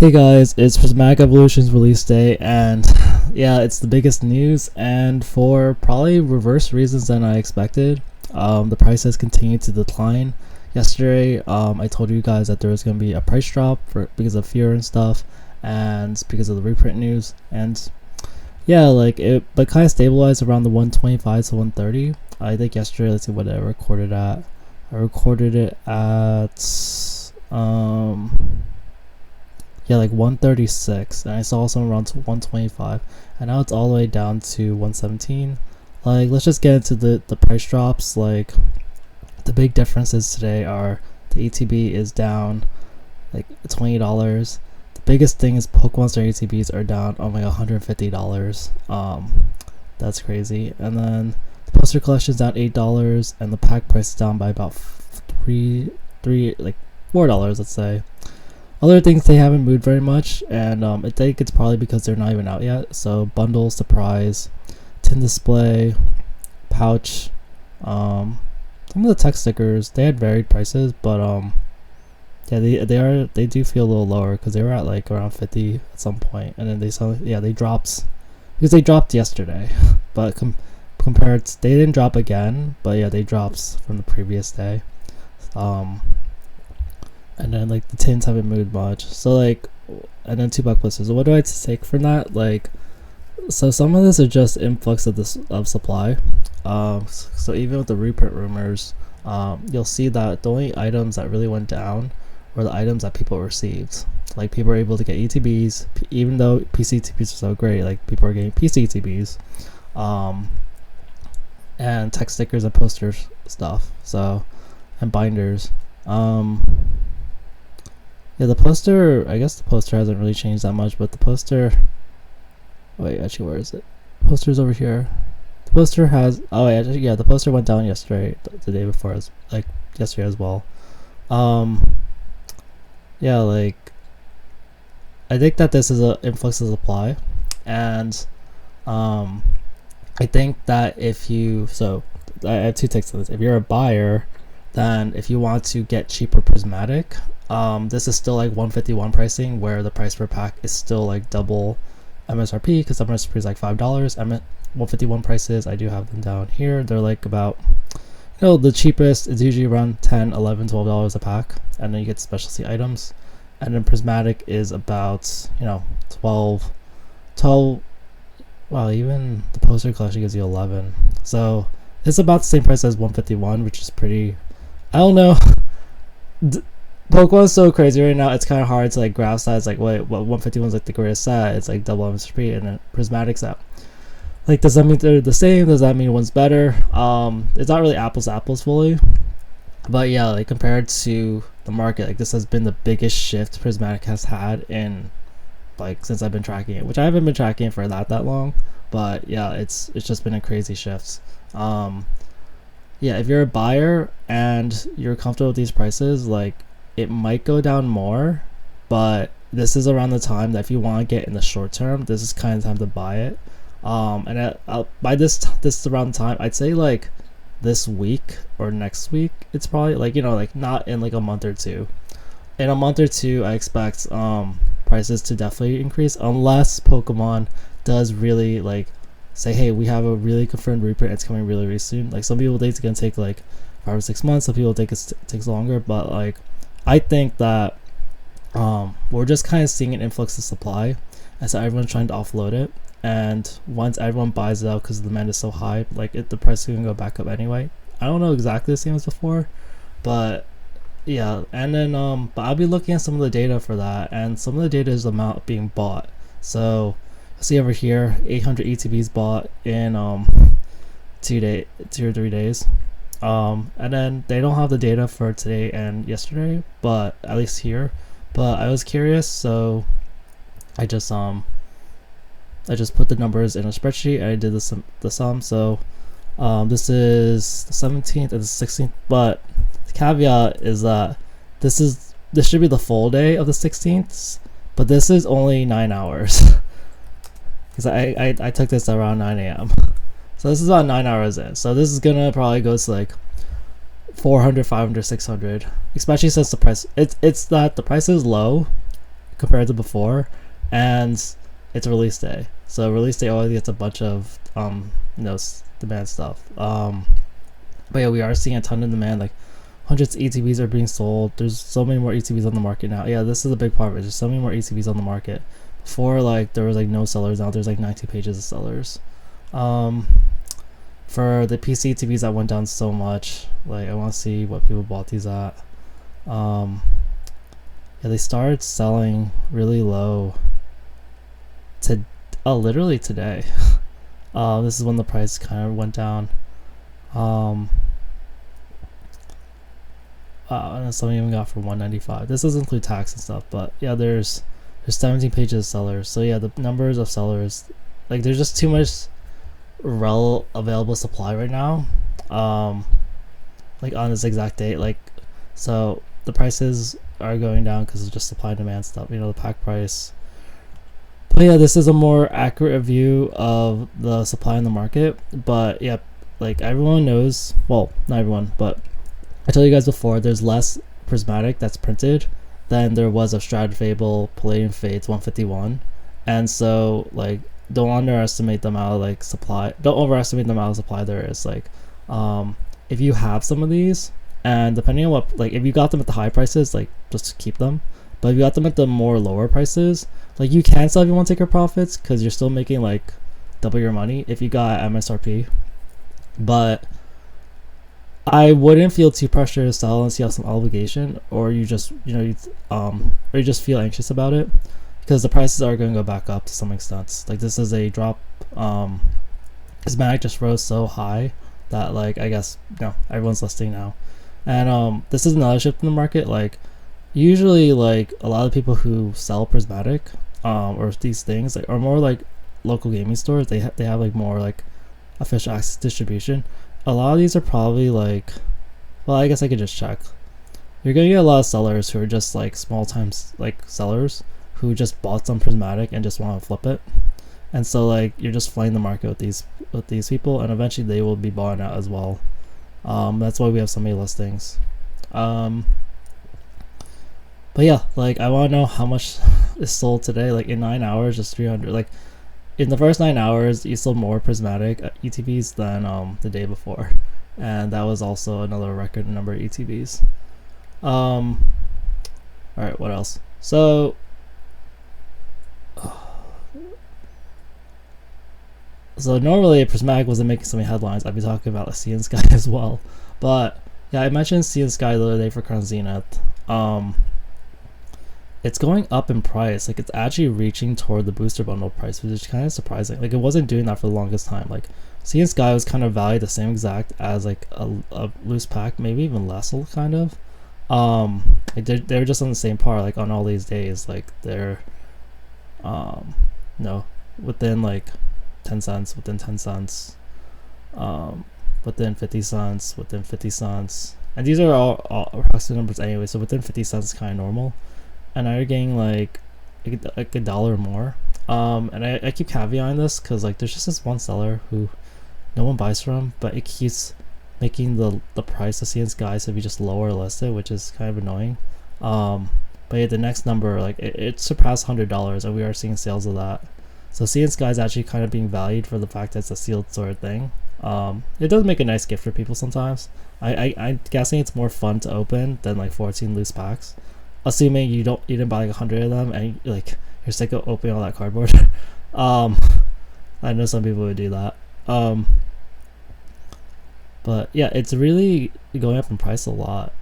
Hey guys, it's Prismatic Evolution's release day, and yeah, it's the biggest news, and for probably reverse reasons than I expected. The price has continued to decline. Yesterday, I told you guys that there was going to be a price drop because of fear and stuff, and because of the reprint news, and yeah, but kind of stabilized around the 125 to 130. I think yesterday, let's see what I recorded at. I recorded it at yeah, like 136, and I saw some around 125, and now it's all the way down to 117. Like, let's just get into the price drops. Like, the big differences today are the ETB is down like $20. The biggest thing is Pokemon Star ETBs are down like $150. That's crazy. And then the poster collection's down $8, and the pack price is down by about $4, let's say. Other things, they haven't moved very much, and I think it's probably because they're not even out yet. So bundle, surprise, tin display, pouch, some of the text stickers, they had varied prices, but yeah, they do feel a little lower because they were at like around 50 at some point, and then they dropped because they dropped yesterday, but compared they didn't drop again, but yeah, they dropped from the previous day. And then like the tins haven't moved much, so like, and then $2 blisters. So what do I take from that? Like, so some of this are just influx of supply. So even with the reprint rumors, you'll see that the only items that really went down were the items that people received. Like, people were able to get ETBs, even though PC ETBs are so great. Like, people are getting PC ETBs, and text stickers and posters stuff. So, and binders. Yeah, the poster, I guess the poster hasn't really changed that much, but the poster, wait, actually, where is it? The poster's over here. The poster has, oh yeah, the poster went down yesterday, the day before, like yesterday as well. Yeah, like, I think that this is an influx of supply, and I think that so I have two takes on this. If you're a buyer, then if you want to get cheaper Prismatic, this is still like 151 pricing, where the price per pack is still like double MSRP, because MSRP is like $5. 151 prices, I do have them down here. They're like about, the cheapest is usually around $10, $11, $12 a pack, and then you get specialty items. And then Prismatic is about 12. Well, even the poster collection gives you 11. So it's about the same price as 151, which is pretty, I don't know. Pokemon's so crazy right now, it's kind of hard to like grasp that. It's like, wait, well, 151 is like the greatest set, it's like double MSRP, and then Prismatic's out. Like, does that mean they're the same? Does that mean one's better? It's not really apples to apples fully, but yeah, like compared to the market, like this has been the biggest shift Prismatic has had in like since I've been tracking it, which I haven't been tracking it for that long, but yeah, it's just been a crazy shift. Yeah, if you're a buyer and you're comfortable with these prices, like, it might go down more, but this is around the time that if you want to get in the short term, this is kind of time to buy it. And by this around the time, I'd say like this week or next week, it's probably like, like not in like a month or two. In a month or two, I expect prices to definitely increase, unless Pokemon does really like say, hey, we have a really confirmed reprint, it's coming really soon. Like, some people think it's gonna take like 5 or 6 months, some people think it takes longer, but like, I think that we're just kind of seeing an influx of supply, and so everyone's trying to offload it, and once everyone buys it out because the demand is so high, like the price is going to go back up anyway. I don't know exactly the same as before, but yeah. And then but I'll be looking at some of the data for that, and some of the data is the amount being bought. So see over here, 800 ETBs bought in 2 or 3 days. And then they don't have the data for today and yesterday, but at least here. But I was curious, so I just put the numbers in a spreadsheet, and I did the sum. So this is the 17th and the 16th, but the caveat is that this should be the full day of the 16th, but this is only 9 hours because I took this around 9 a.m. So this is about 9 hours in. So this is gonna probably go to like 400, 500, 600, especially since the price, it's that the price is low compared to before, and it's release day. So release day always gets a bunch of demand stuff. But yeah, we are seeing a ton of demand. Like hundreds of ETBs are being sold. There's so many more ETBs on the market now. Yeah, this is a big part of it. There's so many more ETBs on the market. Before, like, there was like no sellers. Now there's like 90 pages of sellers. For the PC ETBs that went down so much, like I want to see what people bought these at. Yeah, they started selling really low to literally today. This is when the price kind of went down. And some even got for $195. This doesn't include tax and stuff, but yeah, there's 17 pages of sellers. So yeah, the numbers of sellers, like, there's just too much available supply right now. Like on this exact date, like, so the prices are going down because of just supply and demand stuff. The pack price. But yeah, this is a more accurate view of the supply in the market. But yeah, like everyone knows, well, not everyone, but I told you guys before, there's less Prismatic that's printed than there was of Strad Fable, Palladium Fates 151. And so, like, don't underestimate the amount of like supply. Don't overestimate the amount of supply there is. Like, if you have some of these, and depending on what, like, if you got them at the high prices, like, just keep them. But if you got them at the more lower prices, like, you can sell if you want to take your profits, because you're still making like double your money if you got MSRP. But I wouldn't feel too pressured to sell unless you have some obligation, or you just or you just feel anxious about it, because the prices are going to go back up to some extent. Like, this is a drop. Prismatic just rose so high that, like, I guess everyone's listing now, and this is another shift in the market. Like, usually, like, a lot of people who sell Prismatic or these things, like, are more like local gaming stores. They have like more like official access distribution. A lot of these are probably like, well, I guess I could just check. You're gonna get a lot of sellers who are just like small time like sellers who just bought some Prismatic and just want to flip it, and so, like, you're just flooding the market with these people, and eventually they will be bought out as well. That's why we have so many listings. But yeah, like, I want to know how much is sold today. Like, in 9 hours, just 300. Like, in the first 9 hours, you sold more Prismatic ETBs than the day before, and that was also another record number of ETBs. All right, what else? So normally Prismatic wasn't making so many headlines. I'd be talking about Sea and Sky as well, but yeah, I mentioned Sea and Sky the other day for Crown Zenith. It's going up in price. Like, it's actually reaching toward the booster bundle price, which is kind of surprising. Like, it wasn't doing that for the longest time. Like, Sea and Sky was kind of valued the same exact as like a loose pack, maybe even less, kind of. Like, they're just on the same par, like, on all these days. Like, they're within like 10 cents, within 10 cents, within 50 cents, within 50 cents, and these are all approximate numbers anyway, so within 50 cents is kind of normal. And now you're getting like a dollar more. And I keep caveating this because, like, there's just this one seller who no one buys from, but it keeps making the price of Sea and Sky so if you just lower list it, which is kind of annoying. But yeah, the next number, like, it surpassed $100, and we are seeing sales of that. So Sea and Sky is actually kind of being valued for the fact that it's a sealed sort of thing. It does make a nice gift for people sometimes. I'm guessing it's more fun to open than like 14 loose packs, assuming you didn't buy like 100 of them and like you're sick of opening all that cardboard. I know some people would do that. But yeah, it's really going up in price a lot.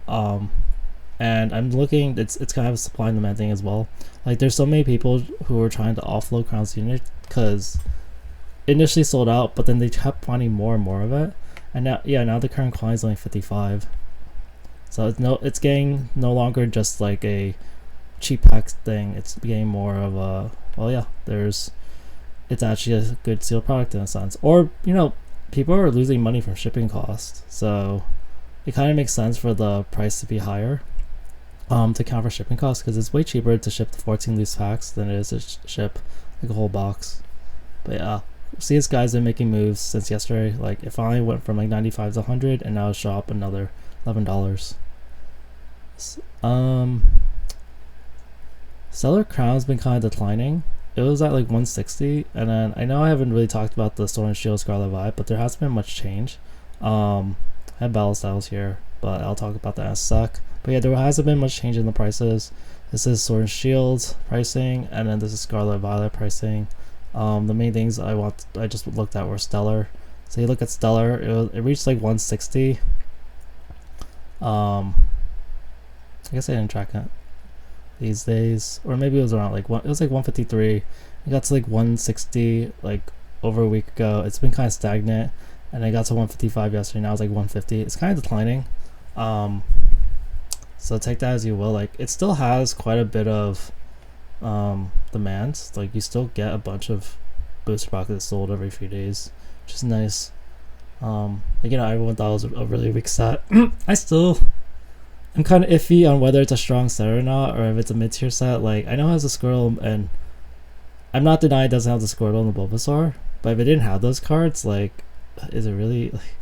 And I'm looking, it's kind of a supply and demand thing as well. Like, there's so many people who are trying to offload Crown's unit because initially sold out, but then they kept finding more and more of it. And now the current quantity is only 55. So it's getting no longer just like a cheap pack thing. It's getting more of a, well, yeah, it's actually a good sealed product in a sense. Or, people are losing money from shipping costs, so it kind of makes sense for the price to be higher to account for shipping costs, because it's way cheaper to ship the 14 loose packs than it is to ship like a whole box. But yeah, CS guys been making moves since yesterday. Like, it finally went from like 95 to 100, and now it's shot up another $11. Stellar Crown's been kind of declining. It was at like 160, and then I know I haven't really talked about the Sword and Shield Scarlet Vibe, but there hasn't been much change. I have Battle Styles here, but I'll talk about that in a sec. But yeah, there hasn't been much change in the prices. This is Sword and Shield pricing, and then this is Scarlet Violet pricing. The main things I just looked at were Stellar. So you look at Stellar, it reached like 160. I guess I didn't track it these days, or maybe it was around like it was like 153. It got to like 160 like over a week ago. It's been kind of stagnant, and I got to 155 yesterday. Now it's like 150. It's kind of declining. So take that as you will. Like, it still has quite a bit of demand. Like, you still get a bunch of booster boxes sold every few days, which is nice. Like, you know, everyone thought it was a really weak set. I'm kind of iffy on whether it's a strong set or not, or if it's a mid-tier set. Like, I know it has a Squirtle, and I'm not denying it doesn't have the Squirtle and the Bulbasaur, but if it didn't have those cards, like, is it really, like,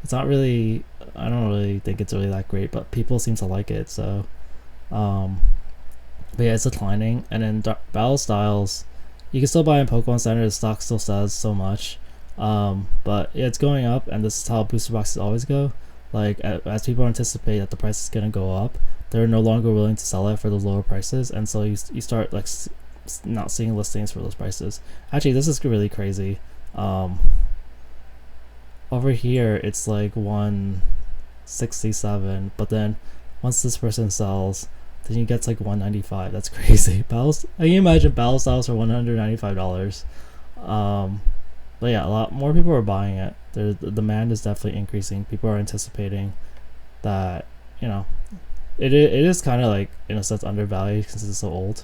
it's not really, I don't really think it's really that great, but people seem to like it, so, but yeah, it's declining. And then Battle Styles, you can still buy in Pokemon Center, the stock still says so much, but yeah, it's going up, and this is how booster boxes always go. Like, as people anticipate that the price is going to go up, they're no longer willing to sell it for those lower prices, and so you start like not seeing listings for those prices. Actually, this is really crazy. Over here it's like 167, but then once this person sells, then you get to like 195. That's crazy. Can you imagine Battle Styles for $195? But yeah, a lot more people are buying it. The demand is definitely increasing. People are anticipating that, you know, it is kind of like, in a sense, undervalued since it's so old.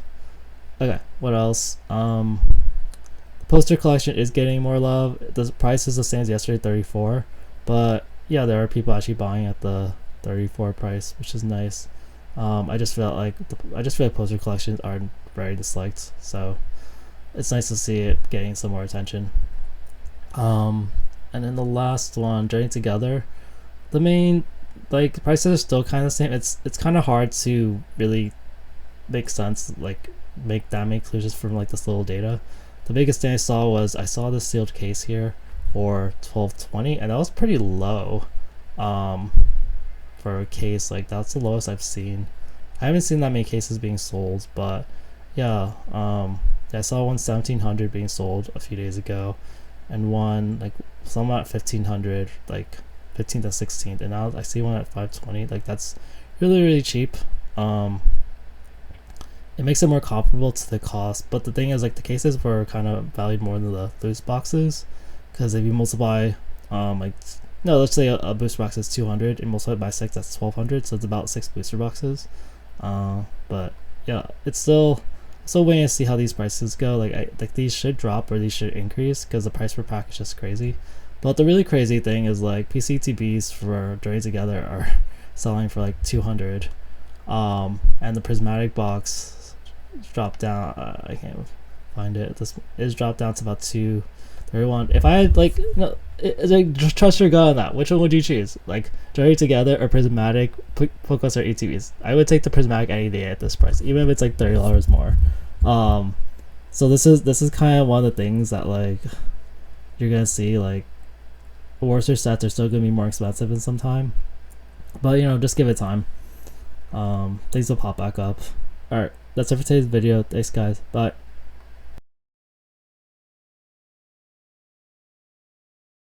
Okay, what else? The poster collection is getting more love. The price is the same as yesterday, 34, but yeah, there are people actually buying at the 34 price, which is nice. I just feel like poster collections are very disliked, so it's nice to see it getting some more attention. And then the last one, Journey Together, the main, like, prices are still kind of the same. It's kind of hard to really make sense, like, make conclusions from like this little data. The biggest thing I saw this sealed case here for $12.20, and that was pretty low for a case. Like, that's the lowest I've seen. I haven't seen that many cases being sold, but yeah, I saw one 1,700 being sold a few days ago, and one like some at 1,500, like 15th to 16th, and now I see one at 520. Like, that's really cheap. It makes it more comparable to the cost, but the thing is, like, the cases were kind of valued more than the loose boxes, because if you multiply let's say a booster box is 200 and multiply it by 6, that's 1,200, so it's about 6 booster boxes. But yeah, it's still waiting to see how these prices go. Like these should drop or these should increase, because the price per pack is just crazy. But the really crazy thing is, like, PCTBs for Journey Together are selling for like 200, and the Prismatic box dropped down. I can't find it. This is dropped down to about 231. If I had just trust your gut on that, which one would you choose? Like, Journey Together or Prismatic Pokemon or ETBs? I would take the Prismatic any day at this price, even if it's like $30 more. So this is kind of one of the things that, like, you're gonna see, like, worser sets are still gonna be more expensive in some time, but you know, just give it time. Things will pop back up. All right, that's it for today's video. Thanks, guys. Bye.